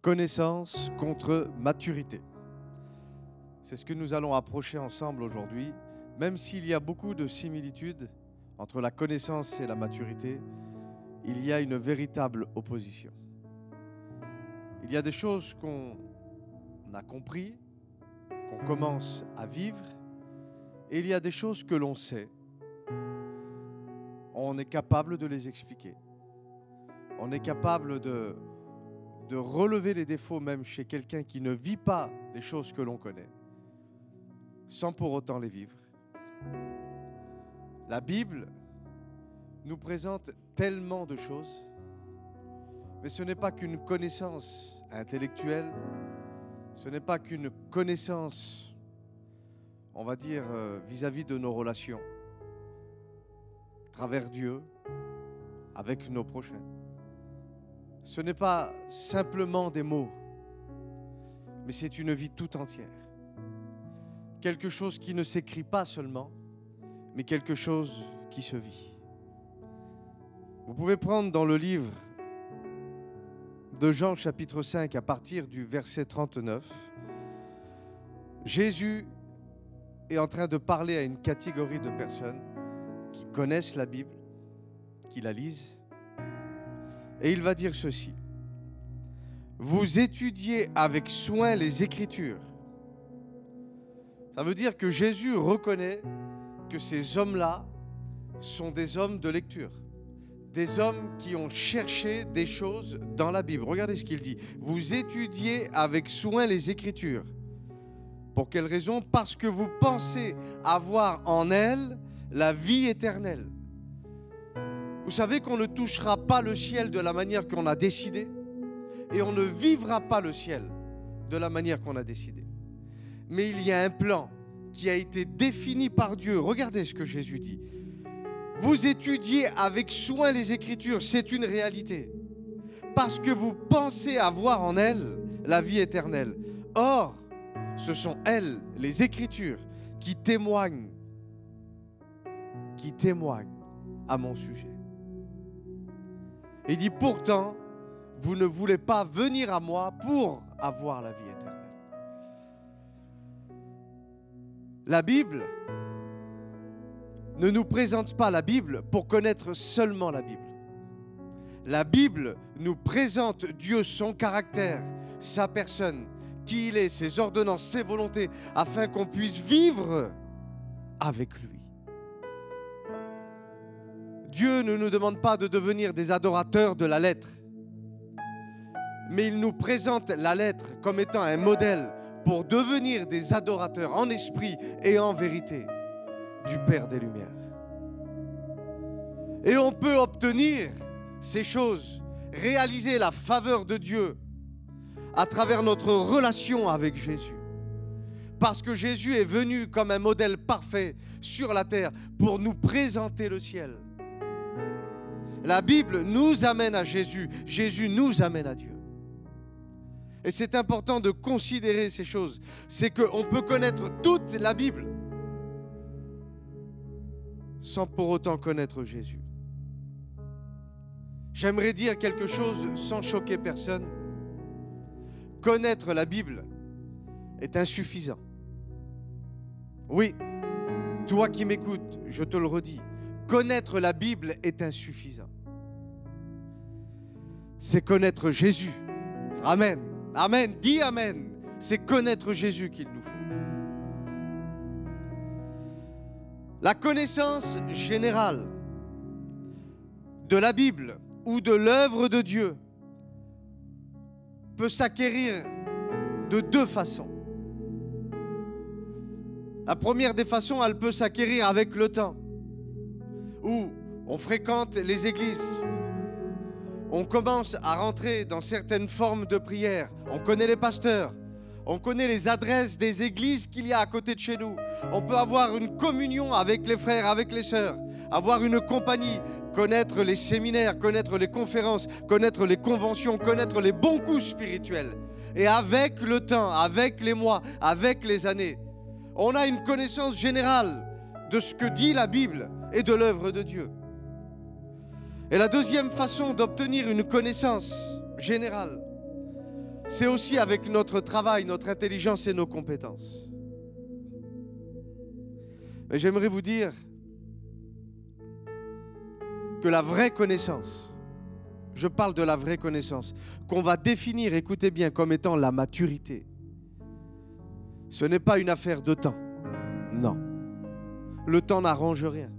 Connaissance contre maturité. C'est ce que nous allons approcher ensemble aujourd'hui. Même s'il y a beaucoup de similitudes entre la connaissance et la maturité, il y a une véritable opposition. Il y a des choses qu'on a compris, qu'on commence à vivre, et il y a des choses que l'on sait. On est capable de les expliquer. On est capable de relever les défauts même chez quelqu'un qui ne vit pas les choses que l'on connaît, sans pour autant les vivre. La Bible nous présente tellement de choses, mais ce n'est pas qu'une connaissance intellectuelle, ce n'est pas qu'une connaissance, on va dire, vis-à-vis de nos relations, à travers Dieu, avec nos prochains. Ce n'est pas simplement des mots, mais c'est une vie tout entière. Quelque chose qui ne s'écrit pas seulement, mais quelque chose qui se vit. Vous pouvez prendre dans le livre de Jean chapitre 5 à partir du verset 39. Jésus est en train de parler à une catégorie de personnes qui connaissent la Bible, qui la lisent. Et il va dire ceci: vous étudiez avec soin les Écritures. Ça veut dire que Jésus reconnaît que ces hommes-là sont des hommes de lecture, des hommes qui ont cherché des choses dans la Bible. Regardez ce qu'il dit: vous étudiez avec soin les Écritures. Pour quelle raison? Parce que vous pensez avoir en elles la vie éternelle. Vous savez qu'on ne touchera pas le ciel de la manière qu'on a décidé, et on ne vivra pas le ciel de la manière qu'on a décidé. Mais il y a un plan qui a été défini par Dieu. Regardez ce que Jésus dit. Vous étudiez avec soin les Écritures, c'est une réalité. Parce que vous pensez avoir en elles la vie éternelle. Or, ce sont elles, les Écritures, qui témoignent à mon sujet. Il dit pourtant, vous ne voulez pas venir à moi pour avoir la vie éternelle. La Bible ne nous présente pas la Bible pour connaître seulement la Bible. La Bible nous présente Dieu, son caractère, sa personne, qui il est, ses ordonnances, ses volontés, afin qu'on puisse vivre avec lui. Dieu ne nous demande pas de devenir des adorateurs de la lettre, mais il nous présente la lettre comme étant un modèle pour devenir des adorateurs en esprit et en vérité du Père des Lumières. Et on peut obtenir ces choses, réaliser la faveur de Dieu à travers notre relation avec Jésus. Parce que Jésus est venu comme un modèle parfait sur la terre pour nous présenter le ciel. La Bible nous amène à Jésus, Jésus nous amène à Dieu. Et c'est important de considérer ces choses. C'est qu'on peut connaître toute la Bible sans pour autant connaître Jésus. J'aimerais dire quelque chose sans choquer personne. Connaître la Bible est insuffisant. Oui, toi qui m'écoutes, je te le redis, connaître la Bible est insuffisant. C'est connaître Jésus. Amen. Amen. Dis Amen. C'est connaître Jésus qu'il nous faut. La connaissance générale de la Bible ou de l'œuvre de Dieu peut s'acquérir de deux façons. La première des façons, elle peut s'acquérir avec le temps, où on fréquente les églises, on commence à rentrer dans certaines formes de prière, on connaît les pasteurs, on connaît les adresses des églises qu'il y a à côté de chez nous, on peut avoir une communion avec les frères, avec les sœurs, avoir une compagnie, connaître les séminaires, connaître les conférences, connaître les conventions, connaître les bons coups spirituels. Et avec le temps, avec les mois, avec les années, on a une connaissance générale de ce que dit la Bible et de l'œuvre de Dieu. Et la deuxième façon d'obtenir une connaissance générale, c'est aussi avec notre travail, notre intelligence et nos compétences. Mais j'aimerais vous dire que la vraie connaissance, je parle de la vraie connaissance, qu'on va définir, écoutez bien, comme étant la maturité, ce n'est pas une affaire de temps. Non. Le temps n'arrange rien.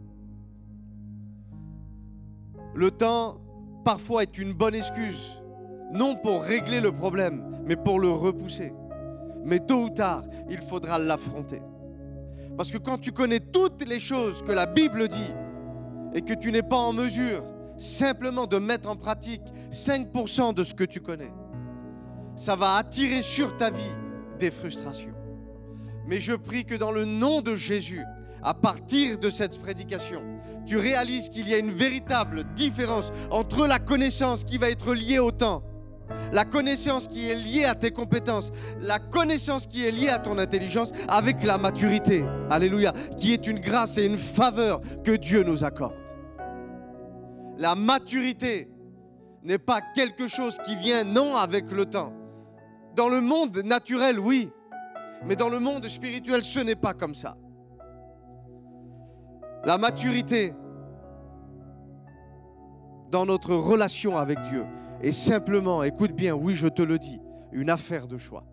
Le temps, parfois, est une bonne excuse, non pour régler le problème, mais pour le repousser. Mais tôt ou tard, il faudra l'affronter. Parce que quand tu connais toutes les choses que la Bible dit et que tu n'es pas en mesure simplement de mettre en pratique 5% de ce que tu connais, ça va attirer sur ta vie des frustrations. Mais je prie que dans le nom de Jésus, à partir de cette prédication, tu réalises qu'il y a une véritable différence entre la connaissance qui va être liée au temps, la connaissance qui est liée à tes compétences, la connaissance qui est liée à ton intelligence, avec la maturité, alléluia, qui est une grâce et une faveur que Dieu nous accorde. La maturité n'est pas quelque chose qui vient, non, avec le temps. Dans le monde naturel, oui, mais dans le monde spirituel, ce n'est pas comme ça. La maturité dans notre relation avec Dieu est simplement, écoute bien, oui, je te le dis, une affaire de choix.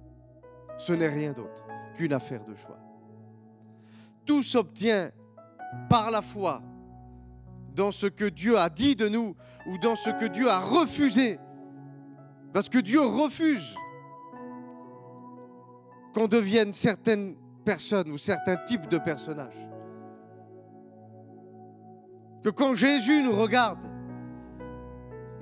Ce n'est rien d'autre qu'une affaire de choix. Tout s'obtient par la foi dans ce que Dieu a dit de nous ou dans ce que Dieu a refusé. Parce que Dieu refuse qu'on devienne certaines personnes ou certains types de personnages. Que quand Jésus nous regarde,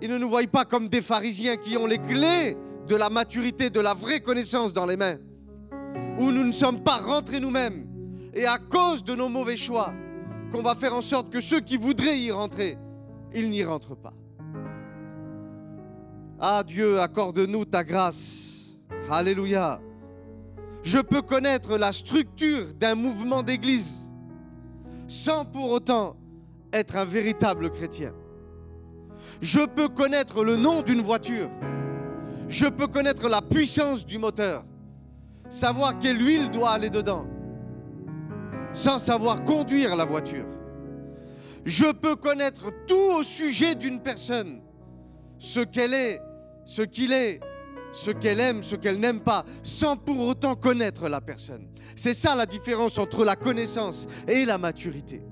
il ne nous voit pas comme des pharisiens qui ont les clés de la maturité, de la vraie connaissance dans les mains, où nous ne sommes pas rentrés nous-mêmes, et à cause de nos mauvais choix, qu'on va faire en sorte que ceux qui voudraient y rentrer, ils n'y rentrent pas. Ah Dieu, accorde-nous ta grâce. Alléluia. Je peux connaître la structure d'un mouvement d'église sans pour autant être un véritable chrétien. Je peux connaître le nom d'une voiture. Je peux connaître la puissance du moteur. Savoir quelle huile doit aller dedans. Sans savoir conduire la voiture. Je peux connaître tout au sujet d'une personne. Ce qu'elle est, ce qu'il est, ce qu'elle aime, ce qu'elle n'aime pas, sans pour autant connaître la personne. C'est ça la différence entre la connaissance et la maturité.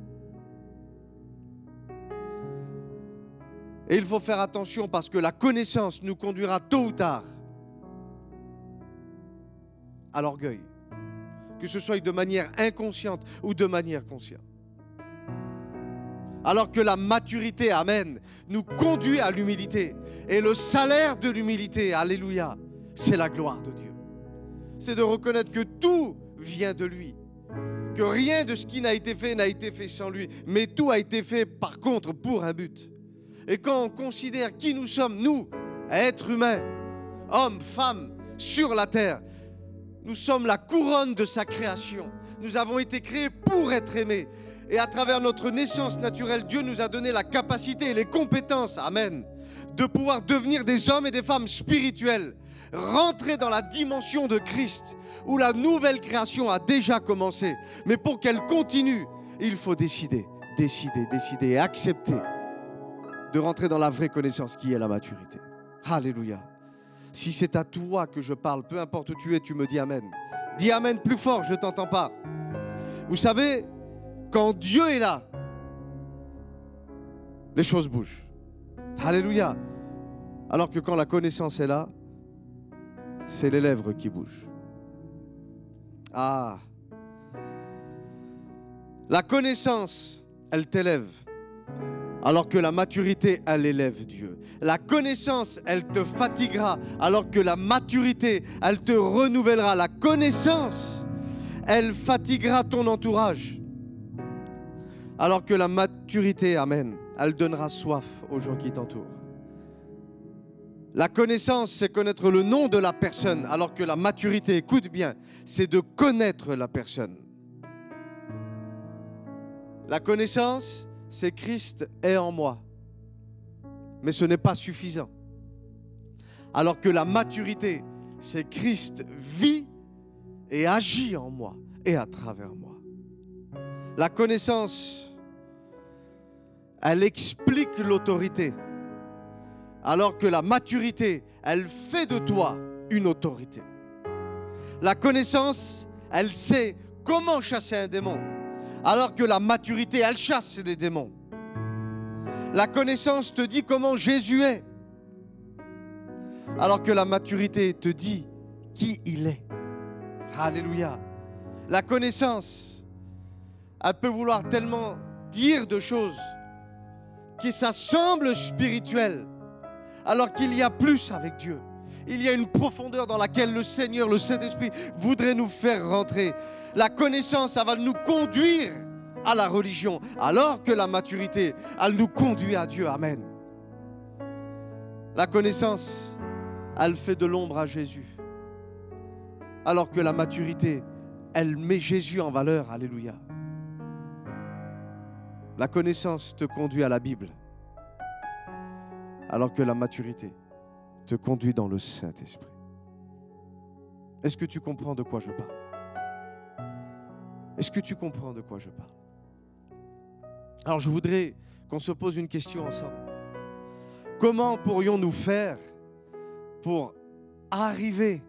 Et il faut faire attention parce que la connaissance nous conduira tôt ou tard à l'orgueil. Que ce soit de manière inconsciente ou de manière consciente. Alors que la maturité, amen, nous conduit à l'humilité. Et le salaire de l'humilité, alléluia, c'est la gloire de Dieu. C'est de reconnaître que tout vient de lui. Que rien de ce qui n'a été fait sans lui. Mais tout a été fait par contre pour un but. Et quand on considère qui nous sommes, nous, êtres humains, hommes, femmes, sur la terre, nous sommes la couronne de sa création. Nous avons été créés pour être aimés. Et à travers notre naissance naturelle, Dieu nous a donné la capacité et les compétences, amen, de pouvoir devenir des hommes et des femmes spirituels, rentrer dans la dimension de Christ, où la nouvelle création a déjà commencé. Mais pour qu'elle continue, il faut décider et accepter de rentrer dans la vraie connaissance qui est la maturité. Alléluia. Si c'est à toi que je parle, peu importe où tu es, tu me dis amen. Dis amen plus fort, je ne t'entends pas. Vous savez, quand Dieu est là, les choses bougent. Alléluia. Alors que quand la connaissance est là, c'est les lèvres qui bougent. Ah. La connaissance, elle t'élève. Alors que la maturité, elle élève Dieu. La connaissance, elle te fatiguera. Alors que la maturité, elle te renouvellera. La connaissance, elle fatiguera ton entourage. Alors que la maturité, amen, elle donnera soif aux gens qui t'entourent. La connaissance, c'est connaître le nom de la personne. Alors que la maturité, écoute bien, c'est de connaître la personne. La connaissance, c'est Christ est en moi. Mais ce n'est pas suffisant. Alors que la maturité, c'est Christ vit et agit en moi et à travers moi. La connaissance, elle explique l'autorité, alors que la maturité, elle fait de toi une autorité. La connaissance, elle sait comment chasser un démon, alors que la maturité, elle chasse des démons. La connaissance te dit comment Jésus est, alors que la maturité te dit qui il est. Alléluia. La connaissance, elle peut vouloir tellement dire de choses qui ça semble spirituel, alors qu'il y a plus avec Dieu. Il y a une profondeur dans laquelle le Seigneur, le Saint-Esprit, voudrait nous faire rentrer. La connaissance, ça va nous conduire à la religion, alors que la maturité, elle nous conduit à Dieu. Amen. La connaissance, elle fait de l'ombre à Jésus, alors que la maturité, elle met Jésus en valeur. Alléluia. La connaissance te conduit à la Bible, alors que la maturité te conduit dans le Saint-Esprit. Est-ce que tu comprends de quoi je parle? Est-ce que tu comprends de quoi je parle? Alors je voudrais qu'on se pose une question ensemble. Comment pourrions-nous faire pour arriver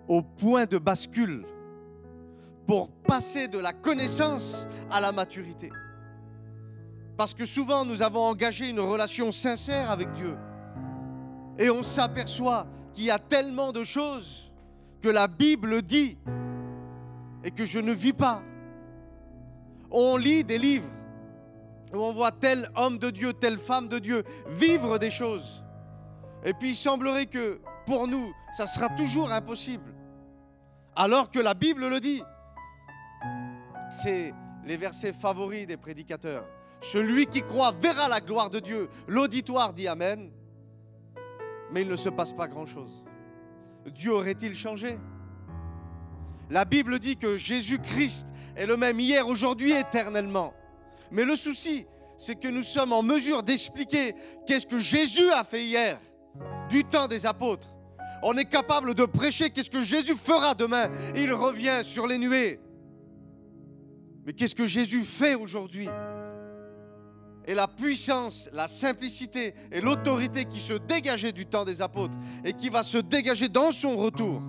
au point de bascule, pour passer de la connaissance à la maturité? Parce que souvent nous avons engagé une relation sincère avec Dieu et on s'aperçoit qu'il y a tellement de choses que la Bible dit et que je ne vis pas. On lit des livres où on voit tel homme de Dieu, telle femme de Dieu vivre des choses. Et puis il semblerait que pour nous, ça sera toujours impossible. Alors que la Bible le dit. C'est les versets favoris des prédicateurs. Celui qui croit verra la gloire de Dieu. L'auditoire dit Amen. Mais il ne se passe pas grand-chose. Dieu aurait-il changé? La Bible dit que Jésus-Christ est le même hier, aujourd'hui, éternellement. Mais le souci, c'est que nous sommes en mesure d'expliquer qu'est-ce que Jésus a fait hier, du temps des apôtres. On est capable de prêcher qu'est-ce que Jésus fera demain. Il revient sur les nuées. Mais qu'est-ce que Jésus fait aujourd'hui? Et la puissance, la simplicité et l'autorité qui se dégageaient du temps des apôtres et qui va se dégager dans son retour.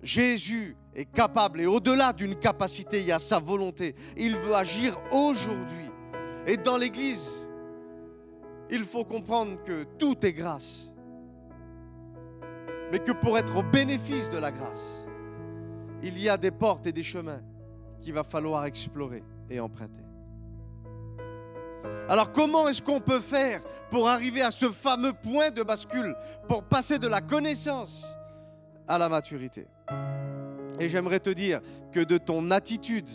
Jésus est capable et au-delà d'une capacité, il y a sa volonté. Il veut agir aujourd'hui. Et dans l'Église, il faut comprendre que tout est grâce. Mais que pour être au bénéfice de la grâce, il y a des portes et des chemins qu'il va falloir explorer et emprunter. Alors comment est-ce qu'on peut faire pour arriver à ce fameux point de bascule, pour passer de la connaissance à la maturité? Et j'aimerais te dire que de ton attitude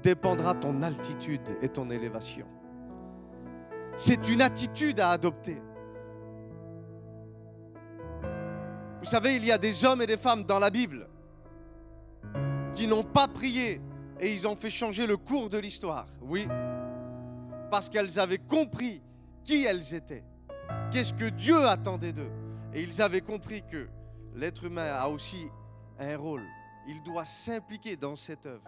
dépendra ton altitude et ton élévation. C'est une attitude à adopter. Vous savez, il y a des hommes et des femmes dans la Bible qui n'ont pas prié et ils ont fait changer le cours de l'histoire. Oui, parce qu'elles avaient compris qui elles étaient, qu'est-ce que Dieu attendait d'eux. Et ils avaient compris que l'être humain a aussi un rôle. Il doit s'impliquer dans cette œuvre.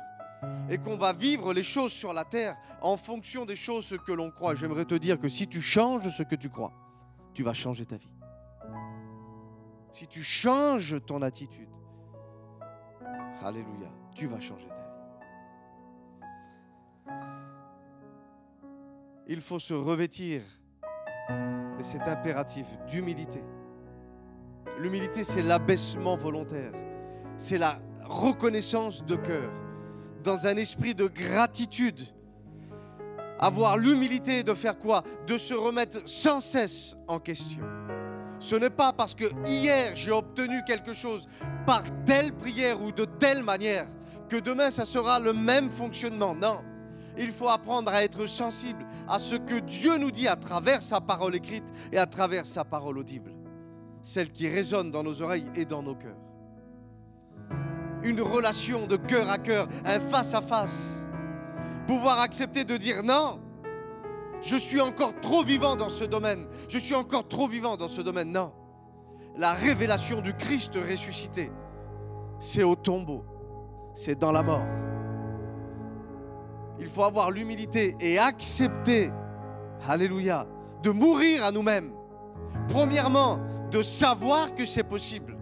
Et qu'on va vivre les choses sur la terre en fonction des choses que l'on croit. J'aimerais te dire que si tu changes ce que tu crois, tu vas changer ta vie. Si tu changes ton attitude, alléluia, tu vas changer ta vie. Il faut se revêtir de cet impératif d'humilité. L'humilité, c'est l'abaissement volontaire. C'est la reconnaissance de cœur, dans un esprit de gratitude. Avoir l'humilité de faire quoi? De se remettre sans cesse en question. Ce n'est pas parce que hier j'ai obtenu quelque chose par telle prière ou de telle manière que demain ça sera le même fonctionnement. Non, il faut apprendre à être sensible à ce que Dieu nous dit à travers sa parole écrite et à travers sa parole audible, celle qui résonne dans nos oreilles et dans nos cœurs. Une relation de cœur à cœur, un face à face. Pouvoir accepter de dire non, je suis encore trop vivant dans ce domaine. Je suis encore trop vivant dans ce domaine. Non, la révélation du Christ ressuscité, c'est au tombeau, c'est dans la mort. Il faut avoir l'humilité et accepter, alléluia, de mourir à nous-mêmes. Premièrement, de savoir que c'est possible.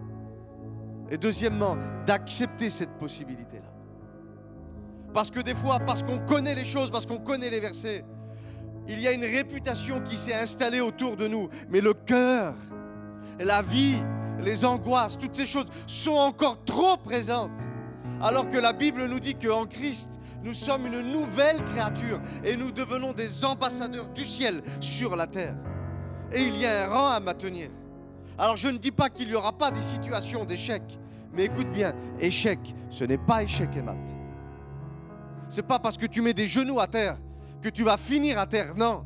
Et deuxièmement, d'accepter cette possibilité-là. Parce que des fois, parce qu'on connaît les choses, parce qu'on connaît les versets, il y a une réputation qui s'est installée autour de nous. Mais le cœur, la vie, les angoisses, toutes ces choses sont encore trop présentes. Alors que la Bible nous dit qu'en Christ, nous sommes une nouvelle créature et nous devenons des ambassadeurs du ciel sur la terre. Et il y a un rang à maintenir. Alors je ne dis pas qu'il n'y aura pas des situations d'échec, mais écoute bien, échec, ce n'est pas échec et mat. Ce n'est pas parce que tu mets des genoux à terre que tu vas finir à terre, non.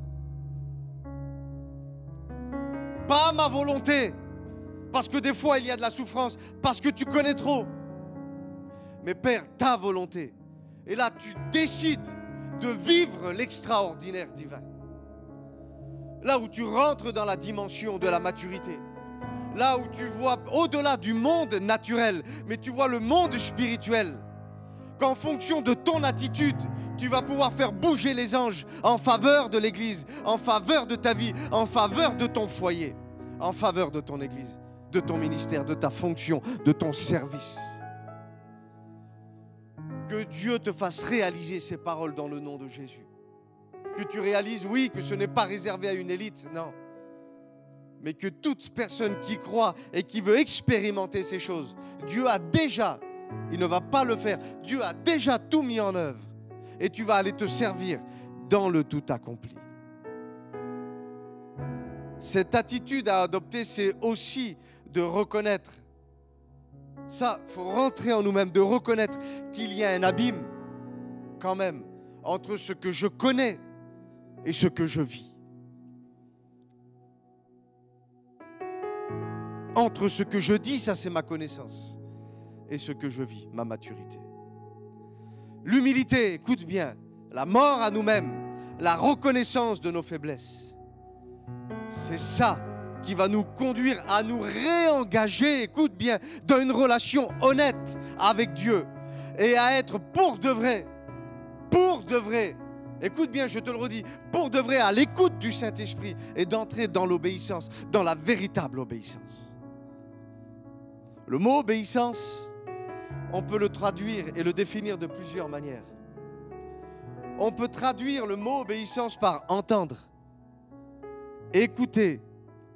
Pas ma volonté, parce que des fois il y a de la souffrance, parce que tu connais trop. Mais Père, ta volonté. Et là, tu décides de vivre l'extraordinaire divin. Là où tu rentres dans la dimension de la maturité. Là où tu vois au-delà du monde naturel, mais tu vois le monde spirituel. Qu'en fonction de ton attitude, tu vas pouvoir faire bouger les anges en faveur de l'Église, en faveur de ta vie, en faveur de ton foyer, en faveur de ton Église, de ton ministère, de ta fonction, de ton service. Que Dieu te fasse réaliser ces paroles dans le nom de Jésus. Que tu réalises, oui, que ce n'est pas réservé à une élite, non. Mais que toute personne qui croit et qui veut expérimenter ces choses, Dieu a déjà, il ne va pas le faire, Dieu a déjà tout mis en œuvre. Et tu vas aller te servir dans le tout accompli. Cette attitude à adopter, c'est aussi de reconnaître. Ça, il faut rentrer en nous-mêmes, de reconnaître qu'il y a un abîme, quand même, entre ce que je connais et ce que je vis. Entre ce que je dis, ça c'est ma connaissance, et ce que je vis, ma maturité. L'humilité, écoute bien, la mort à nous-mêmes, la reconnaissance de nos faiblesses. C'est ça qui va nous conduire à nous réengager, écoute bien, dans une relation honnête avec Dieu et à être pour de vrai, écoute bien, je te le redis, pour de vrai à l'écoute du Saint-Esprit et d'entrer dans l'obéissance, dans la véritable obéissance. Le mot obéissance, on peut le traduire et le définir de plusieurs manières. On peut traduire le mot obéissance par entendre, écouter,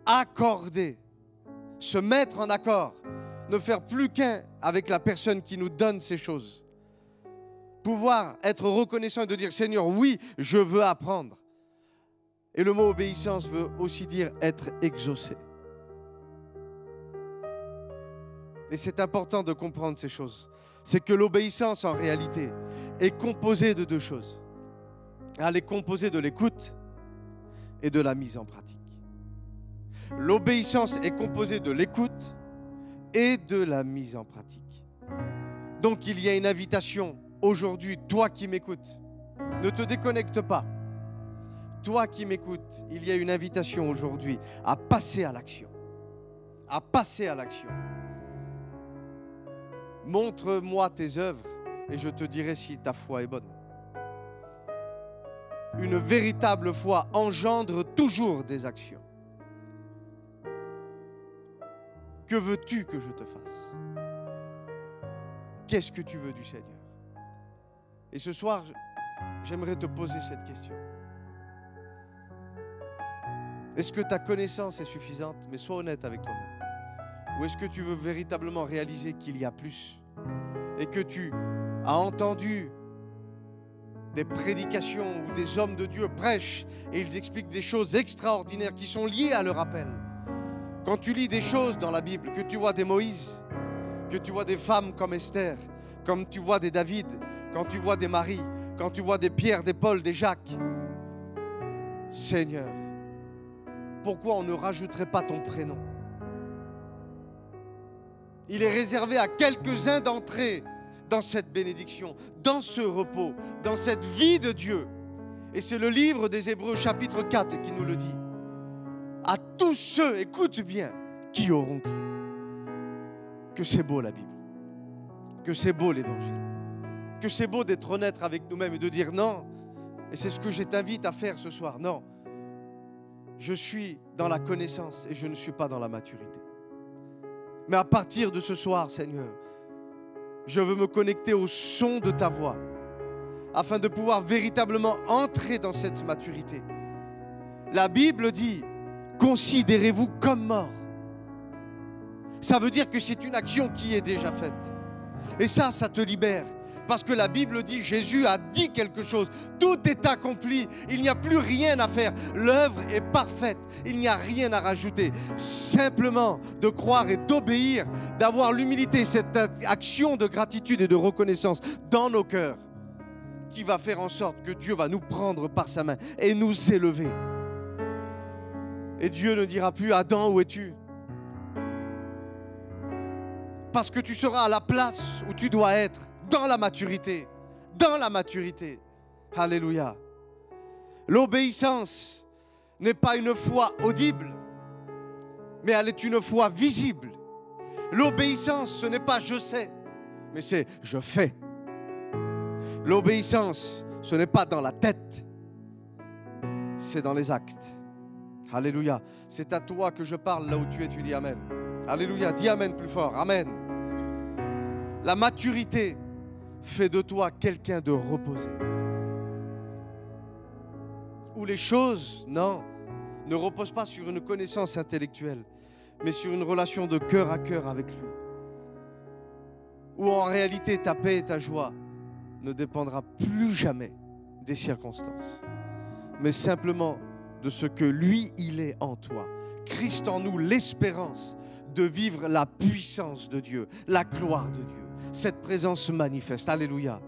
accorder, se mettre en accord, ne faire plus qu'un avec la personne qui nous donne ces choses. Pouvoir être reconnaissant et de dire Seigneur, oui, je veux apprendre. Et le mot obéissance veut aussi dire être exaucé. Et c'est important de comprendre ces choses. C'est que l'obéissance en réalité est composée de deux choses. Elle est composée de l'écoute et de la mise en pratique. L'obéissance est composée de l'écoute et de la mise en pratique. Donc il y a une invitation aujourd'hui, toi qui m'écoutes, ne te déconnecte pas. Toi qui m'écoutes, il y a une invitation aujourd'hui à passer à l'action. À passer à l'action. Montre-moi tes œuvres et je te dirai si ta foi est bonne. Une véritable foi engendre toujours des actions. Que veux-tu que je te fasse? Qu'est-ce que tu veux du Seigneur? Et ce soir, j'aimerais te poser cette question. Est-ce que ta connaissance est suffisante? Mais sois honnête avec toi-même. Ou est-ce que tu veux véritablement réaliser qu'il y a plus? Et que tu as entendu des prédications où des hommes de Dieu prêchent et ils expliquent des choses extraordinaires qui sont liées à leur appel. Quand tu lis des choses dans la Bible, que tu vois des Moïse, que tu vois des femmes comme Esther, comme tu vois des David, quand tu vois des Marie, quand tu vois des Pierre, des Paul, des Jacques, Seigneur, pourquoi on ne rajouterait pas ton prénom? Il est réservé à quelques-uns d'entrer dans cette bénédiction, dans ce repos, dans cette vie de Dieu. Et c'est le livre des Hébreux chapitre 4 qui nous le dit. À tous ceux, écoute bien, qui auront cru? Que c'est beau la Bible, que c'est beau l'Évangile, que c'est beau d'être honnête avec nous-mêmes et de dire non. Et c'est ce que je t'invite à faire ce soir. Non, je suis dans la connaissance et je ne suis pas dans la maturité. Mais à partir de ce soir, Seigneur, je veux me connecter au son de ta voix afin de pouvoir véritablement entrer dans cette maturité. La Bible dit, considérez-vous comme morts. Ça veut dire que c'est une action qui est déjà faite. Et ça te libère. Parce que la Bible dit, Jésus a dit quelque chose. Tout est accompli. Il n'y a plus rien à faire. L'œuvre est parfaite. Il n'y a rien à rajouter. Simplement de croire et d'obéir, d'avoir l'humilité, cette action de gratitude et de reconnaissance dans nos cœurs, qui va faire en sorte que Dieu va nous prendre par sa main et nous élever. Et Dieu ne dira plus, Adam, où es-tu? Parce que tu seras à la place où tu dois être, dans la maturité. Dans la maturité. Alléluia. L'obéissance n'est pas une foi audible, mais elle est une foi visible. L'obéissance, ce n'est pas je sais, mais c'est je fais. L'obéissance, ce n'est pas dans la tête, c'est dans les actes. Alléluia. C'est à toi que je parle là où tu es, tu dis Amen. Alléluia. Dis Amen plus fort. Amen. La maturité fait de toi quelqu'un de reposé. Où les choses, non, ne reposent pas sur une connaissance intellectuelle, mais sur une relation de cœur à cœur avec lui. Où en réalité ta paix et ta joie ne dépendra plus jamais des circonstances, mais simplement de ce que lui, il est en toi. Christ en nous, l'espérance de vivre la puissance de Dieu, la gloire de Dieu. Cette présence manifeste. Alléluia.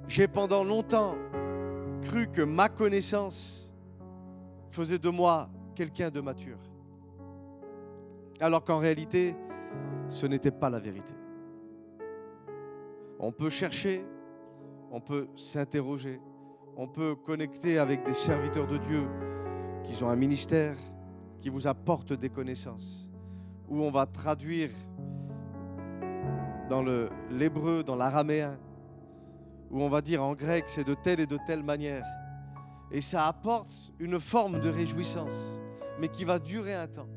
J'ai pendant longtemps cru que ma connaissance faisait de moi quelqu'un de mature. Alors qu'en réalité, ce n'était pas la vérité. On peut chercher, on peut s'interroger, on peut connecter avec des serviteurs de Dieu qui ont un ministère, qui vous apportent des connaissances, où on va traduire dans l'hébreu, dans l'araméen, où on va dire en grec c'est de telle et de telle manière. Et ça apporte une forme de réjouissance, mais qui va durer un temps.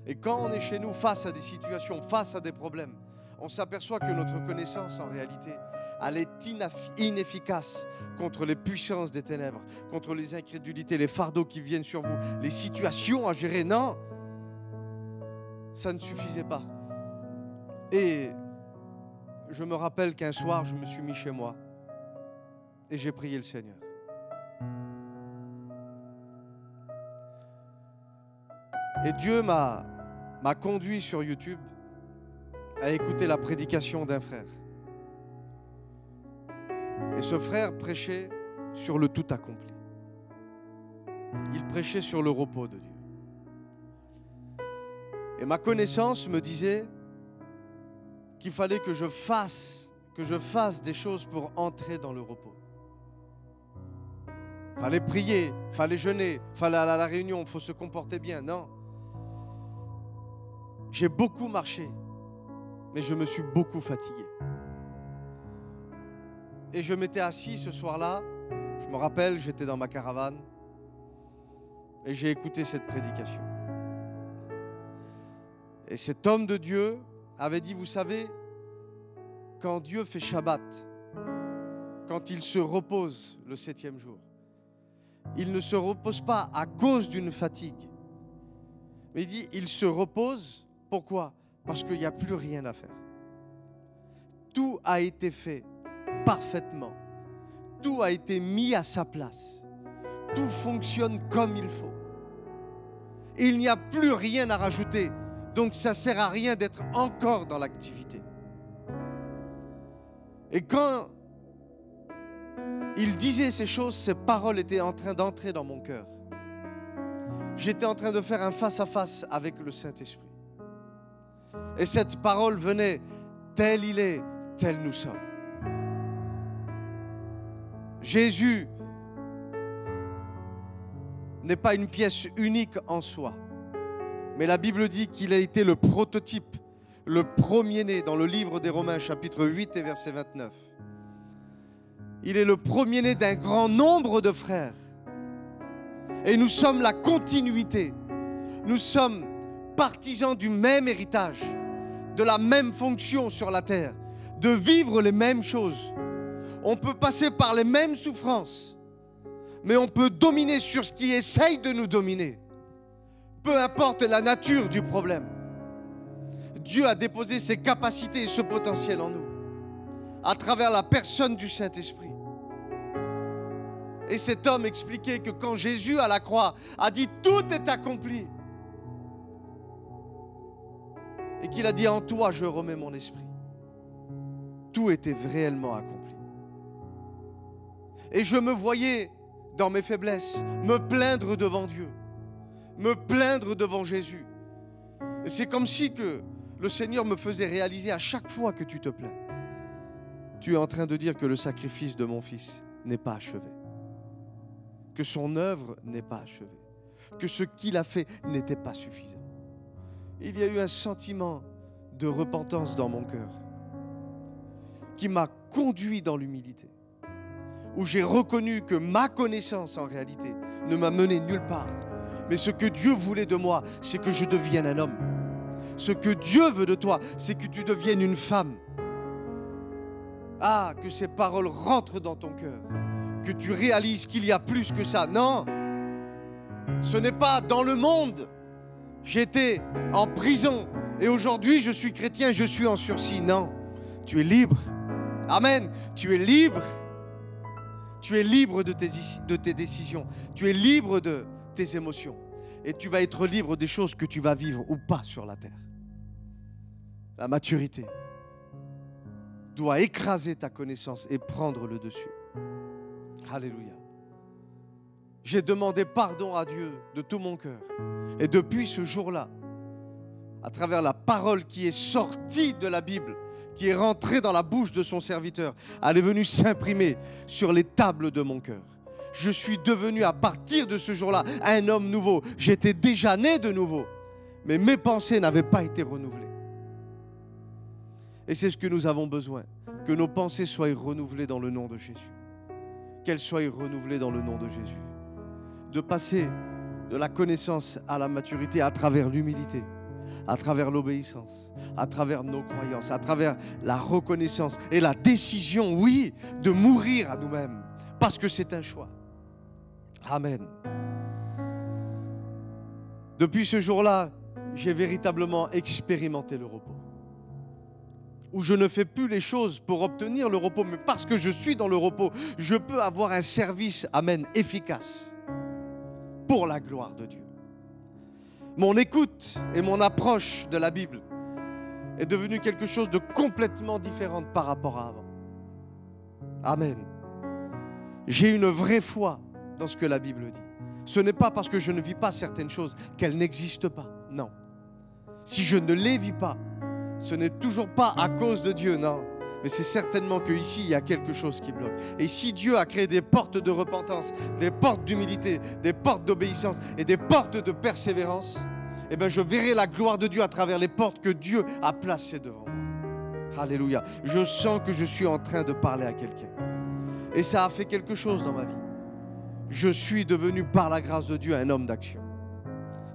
Et quand on est chez nous face à des situations, face à des problèmes, on s'aperçoit que notre connaissance en réalité, elle est inefficace contre les puissances des ténèbres, contre les incrédulités, les fardeaux qui viennent sur vous, les situations à gérer. Non, ça ne suffisait pas. Et je me rappelle qu'un soir, je me suis mis chez moi et j'ai prié le Seigneur. Et Dieu m'a conduit sur YouTube à écouter la prédication d'un frère. Et ce frère prêchait sur le tout accompli. Il prêchait sur le repos de Dieu. Et ma connaissance me disait qu'il fallait que je fasse des choses pour entrer dans le repos. Il fallait prier, il fallait jeûner, il fallait aller à la réunion, il faut se comporter bien. Non. J'ai beaucoup marché, mais je me suis beaucoup fatigué. Et je m'étais assis ce soir-là, je me rappelle, j'étais dans ma caravane, et j'ai écouté cette prédication. Et cet homme de Dieu avait dit, vous savez, quand Dieu fait Shabbat, quand il se repose le 7e jour, il ne se repose pas à cause d'une fatigue. Mais il dit, il se repose, pourquoi? Parce qu'il n'y a plus rien à faire. Tout a été fait parfaitement. Tout a été mis à sa place. Tout fonctionne comme il faut. Et il n'y a plus rien à rajouter. Donc ça ne sert à rien d'être encore dans l'activité. Et quand il disait ces choses, ces paroles étaient en train d'entrer dans mon cœur. J'étais en train de faire un face-à-face avec le Saint-Esprit. Et cette parole venait, tel il est, tel nous sommes. Jésus n'est pas une pièce unique en soi. Mais la Bible dit qu'il a été le prototype, le premier-né dans le livre des Romains, chapitre 8 et verset 29. Il est le premier-né d'un grand nombre de frères. Et nous sommes la continuité. Nous sommes partisans du même héritage, de la même fonction sur la terre, de vivre les mêmes choses. On peut passer par les mêmes souffrances, mais on peut dominer sur ce qui essaye de nous dominer. Peu importe la nature du problème. Dieu a déposé ses capacités et ce potentiel en nous, à travers la personne du Saint-Esprit. Et cet homme expliquait que quand Jésus à la croix a dit « Tout est accompli », et qu'il a dit « En toi je remets mon esprit », tout était réellement accompli. Et je me voyais dans mes faiblesses me plaindre devant Dieu, me plaindre devant Jésus. Et c'est comme si que le Seigneur me faisait réaliser à chaque fois que tu te plains, tu es en train de dire que le sacrifice de mon fils n'est pas achevé, que son œuvre n'est pas achevée, que ce qu'il a fait n'était pas suffisant. Il y a eu un sentiment de repentance dans mon cœur qui m'a conduit dans l'humilité, où j'ai reconnu que ma connaissance en réalité ne m'a mené nulle part. Mais ce que Dieu voulait de moi, c'est que je devienne un homme. Ce que Dieu veut de toi, c'est que tu deviennes une femme. Ah, que ces paroles rentrent dans ton cœur, que tu réalises qu'il y a plus que ça. Non, ce n'est pas dans le monde. J'étais en prison et aujourd'hui je suis chrétien, je suis en sursis. Non, tu es libre. Amen, tu es libre. Tu es libre de tes décisions. Tu es libre de tes émotions. Et tu vas être libre des choses que tu vas vivre ou pas sur la terre. La maturité doit écraser ta connaissance et prendre le dessus. Alléluia. J'ai demandé pardon à Dieu de tout mon cœur. Et depuis ce jour-là, à travers la parole qui est sortie de la Bible, qui est rentrée dans la bouche de son serviteur, elle est venue s'imprimer sur les tables de mon cœur. Je suis devenu à partir de ce jour-là un homme nouveau. J'étais déjà né de nouveau, mais mes pensées n'avaient pas été renouvelées. Et c'est ce que nous avons besoin, que nos pensées soient renouvelées dans le nom de Jésus. Qu'elles soient renouvelées dans le nom de Jésus. De passer de la connaissance à la maturité à travers l'humilité, à travers l'obéissance, à travers nos croyances, à travers la reconnaissance et la décision, oui, de mourir à nous-mêmes, parce que c'est un choix. Amen. Depuis ce jour-là, j'ai véritablement expérimenté le repos. Où je ne fais plus les choses pour obtenir le repos, mais parce que je suis dans le repos, je peux avoir un service, amen, efficace pour la gloire de Dieu. Mon écoute et mon approche de la Bible est devenue quelque chose de complètement différent par rapport à avant. Amen. J'ai une vraie foi dans ce que la Bible dit. Ce n'est pas parce que je ne vis pas certaines choses qu'elles n'existent pas. Non. Si je ne les vis pas, ce n'est toujours pas à cause de Dieu, non. Mais c'est certainement qu'ici, il y a quelque chose qui bloque. Et si Dieu a créé des portes de repentance, des portes d'humilité, des portes d'obéissance et des portes de persévérance, eh bien, je verrai la gloire de Dieu à travers les portes que Dieu a placées devant moi. Alléluia. Je sens que je suis en train de parler à quelqu'un. Et ça a fait quelque chose dans ma vie. Je suis devenu, par la grâce de Dieu, un homme d'action.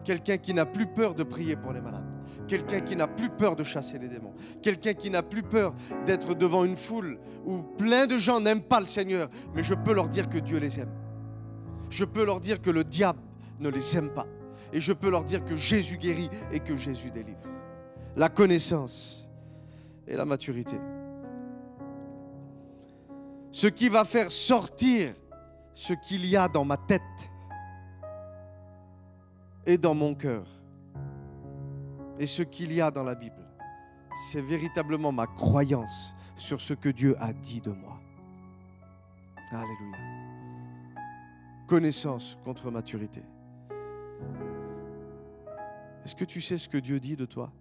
Quelqu'un qui n'a plus peur de prier pour les malades. Quelqu'un qui n'a plus peur de chasser les démons. Quelqu'un qui n'a plus peur d'être devant une foule où plein de gens n'aiment pas le Seigneur. Mais je peux leur dire que Dieu les aime. Je peux leur dire que le diable ne les aime pas. Et je peux leur dire que Jésus guérit et que Jésus délivre. La connaissance et la maturité. Ce qui va faire sortir ce qu'il y a dans ma tête et dans mon cœur et ce qu'il y a dans la Bible, c'est véritablement ma croyance sur ce que Dieu a dit de moi. Alléluia. Connaissance contre maturité. Est-ce que tu sais ce que Dieu dit de toi?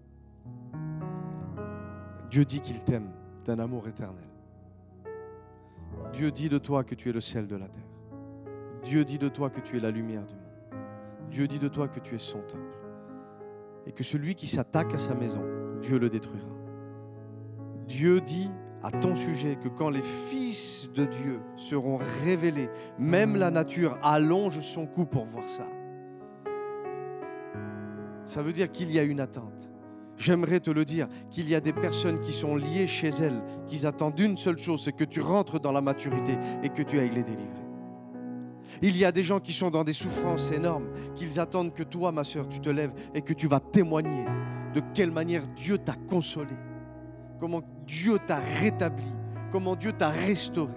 Dieu dit qu'il t'aime d'un amour éternel. Dieu dit de toi que tu es le sel de la terre. Dieu dit de toi que tu es la lumière du monde. Dieu dit de toi que tu es son temple. Et que celui qui s'attaque à sa maison, Dieu le détruira. Dieu dit à ton sujet que quand les fils de Dieu seront révélés, même la nature allonge son cou pour voir ça. Ça veut dire qu'il y a une attente. J'aimerais te le dire, qu'il y a des personnes qui sont liées chez elles, qui attendent une seule chose, c'est que tu rentres dans la maturité et que tu ailles les délivrer. Il y a des gens qui sont dans des souffrances énormes, qu'ils attendent que toi, ma sœur, tu te lèves et que tu vas témoigner de quelle manière Dieu t'a consolé, comment Dieu t'a rétabli, comment Dieu t'a restauré.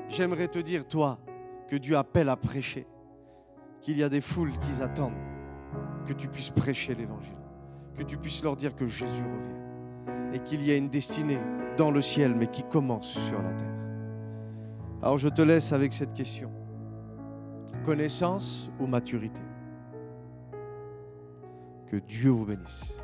J'aimerais te dire, toi, que Dieu appelle à prêcher, qu'il y a des foules qui attendent que tu puisses prêcher l'évangile, que tu puisses leur dire que Jésus revient et qu'il y a une destinée dans le ciel, mais qui commence sur la terre. Alors je te laisse avec cette question. Connaissance ou maturité? Que Dieu vous bénisse.